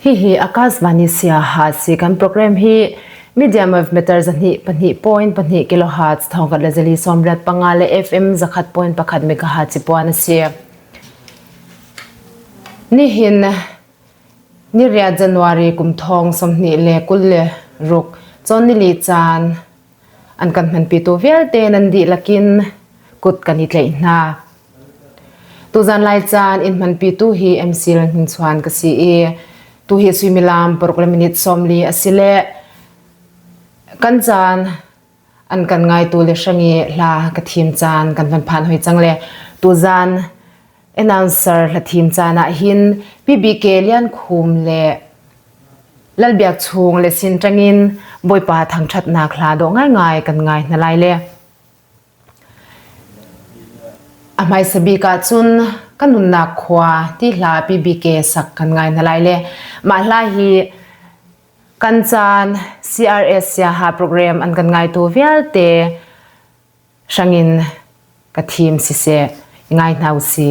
Hi Akashvani Siaha si kan program hi medium of meters pani point pani kilohertz thong kan lezeli somrat pangale FM zakhat point pakhat megahertz puan si ni hin ni ria January kum thong somni le kul le ruk chon ni li chan an kan man pi to vel te nan di lakin kut kan itlei na tu zan lai chan in man pi tu hi MC ran chuan ka si e tu hi swimilam program minute somli asile kan chan an kan ngai tu le shangi la ka thim chan kan van phan hoi changle tu zan announcer la thim chana hin PBK lian khum le lalbiak chung le sin tangin boipa thang that na khla do ngai kan ngai na lai le amai sabi ka chun kanun na khwa ti hla PBK sak kan ngai na lai le ma hla hi kan chan CRS Siaha program an kan ngai tu vialte shangin ka thim si se ngai nau si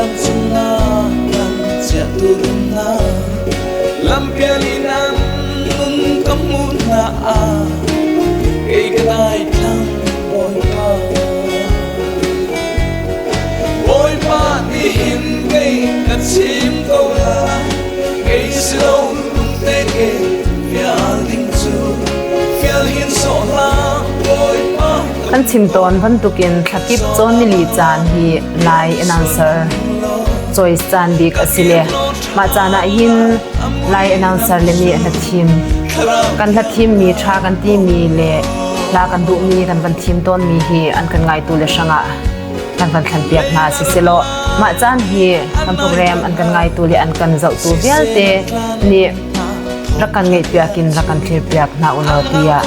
Lam sunna lam jaturna lam pialinan nun kamuna ei kadai thang boy pa di hin gay kat sim ko la gay slow te ke fial ding chu fial hin so la boy pa kan chim ton van tukin thakip chon ni li chan hi lai announcer choice chan bik asile ma chana hin lai announcer le mi na thim kan la thim mi tha kan ti mi le la kan du mi kan van thim ton mi hi an kan ngai tu le shanga kan van khan piak na si selo ma chan hi kan program an kan ngai tu le an kan zau tu vialte ni rakan ngai piakin rakan thir piak na ulo tia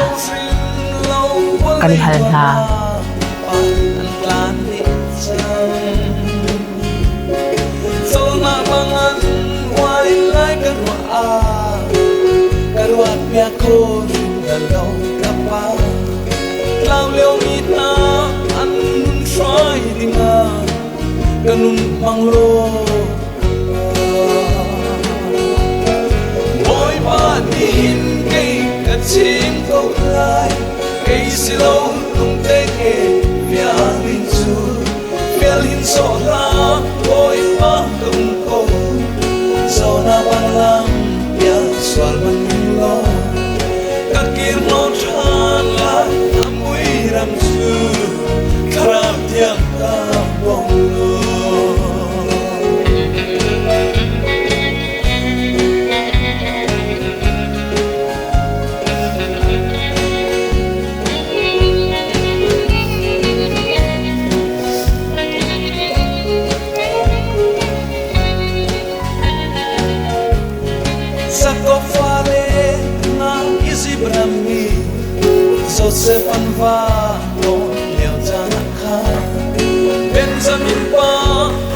kan hal na karuat pia ko dalo kapa lau leo mit na an try dinga kanun manglo boy ba di hin ke kachim ko lai ke silo tung te ke pia din su pia lin so la boy ba tung ko so na balang pia swal man kakir no chala amui ram su kharap tiang ta bong so se pan va no leo jana kha benjamin pa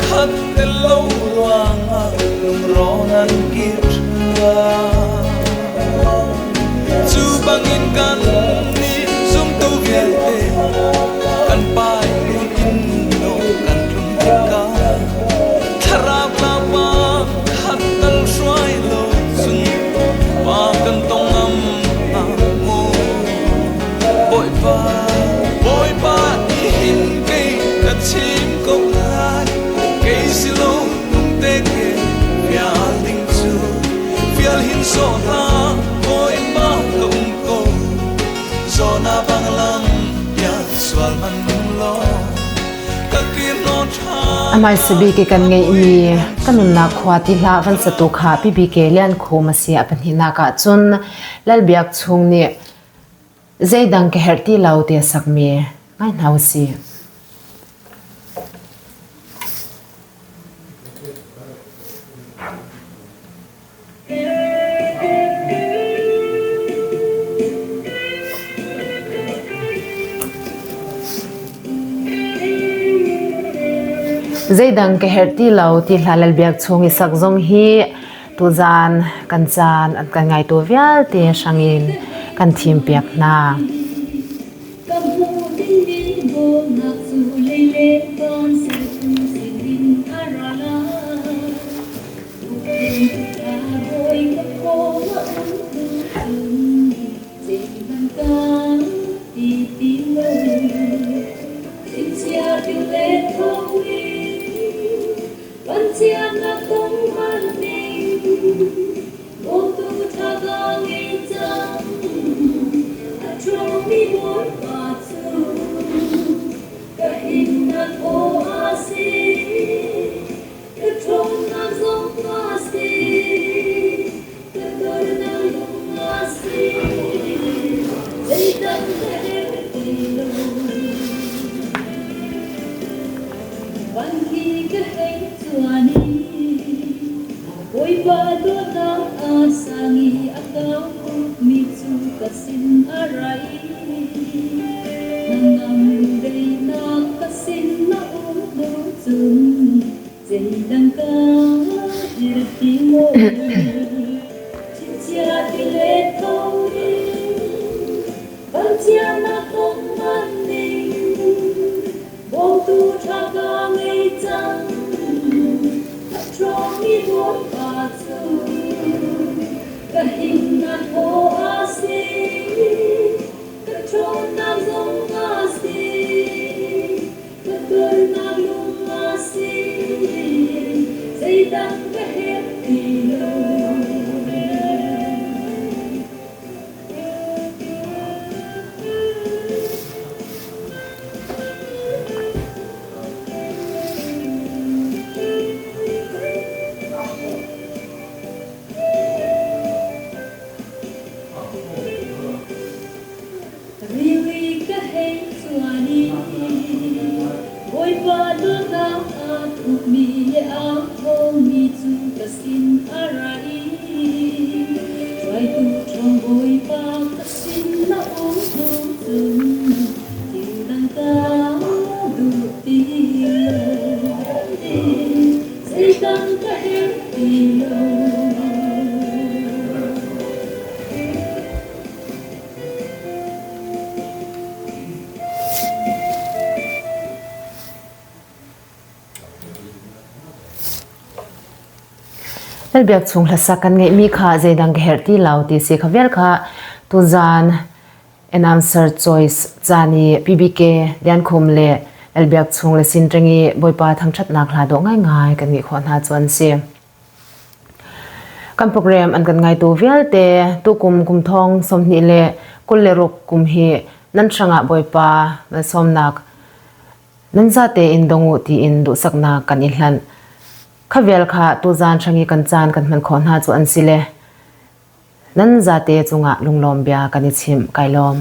khat te lo luanga ronan kitra chu bangin kan ni zum tu vial te kan pai in no kan tum ka tharap la pa khat tal swai lo sun pa kan tong am boy pa di hin ke kachim ko lai ke silo tung te ke fial ding chu fial hin so la boy pa tung ko zona banglam ya swal man lo kakir no tha amai sabi ke kan ngai mi kanun na khwati hla van satu kha PBK lian khoma sia pan hina ka chun lalbiak chung ni Zay dang ke herti lau tia sak mi ngai nau si. Zay dang ke herti lau ti hlalal biak chungi sak zong hi tu zan kan chan at kan ngai tu vial te sangin kan thim piak na. Hel biak chung la sakan ngai mi kha zai dang ke herti lau ti se khavel kha tu zan an answer choice chani pbk lian khum le el biak chung le sin rengi boipa thang that nak hla do ngai ngai kan ngi khon ha chon se kan program an kan ngai tu vial te tu kum thong som ni le kul le rok kum hi nan thanga boipa na som nak nan za te in dongu ti in du sakna kan i hlan khavel kha tu zan thangi kan chan kan man khon ha chu an sile nan za te chunga lunglom bia kan i chim kailom